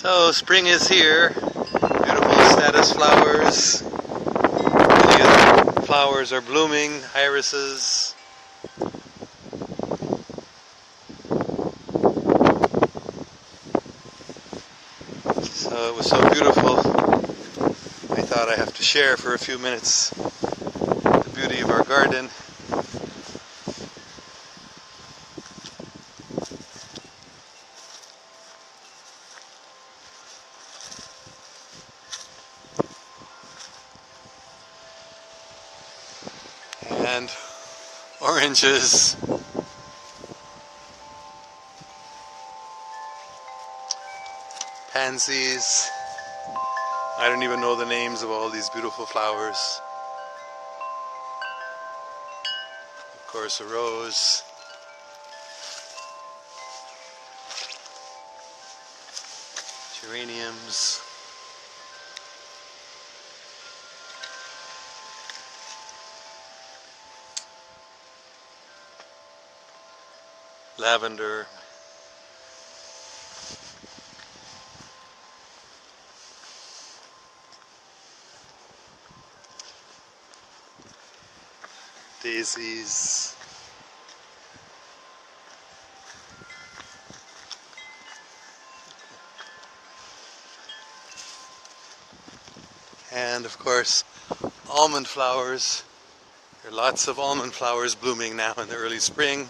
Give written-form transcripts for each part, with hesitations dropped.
So spring is here. Beautiful status flowers. Many of the flowers are blooming. Irises. So it was so beautiful. I thought I have to share for a few minutes the beauty of our garden. And oranges, pansies. I don't even know the names of all these beautiful flowers. Of course, a rose. Geraniums. Lavender. Daisies. And of course, almond flowers. There are lots of almond flowers blooming now in the early spring.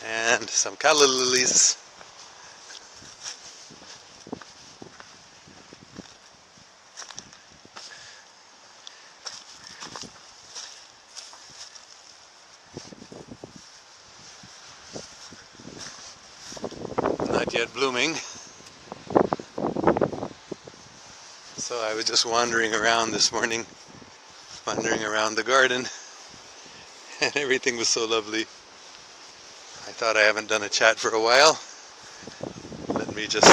And some calla lilies. Not yet blooming. So I was just wandering around this morning, wandering around the garden, and everything was so lovely. I thought I haven't done a chat for a while. Let me just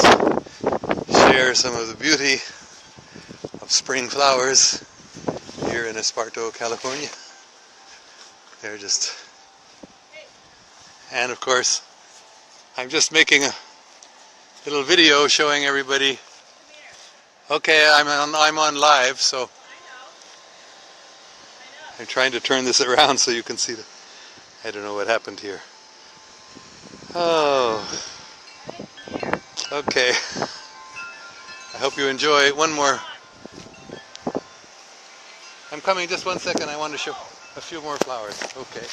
share some of the beauty of spring flowers here in Esparto, California. They're just... And of course, I'm just making a little video showing everybody. Okay, I'm on live, so I'm trying to turn this around so you can see the... I don't know what happened here. Oh, okay. I hope you enjoy. One more. I'm coming, just 1 second. I want to show a few more flowers. Okay.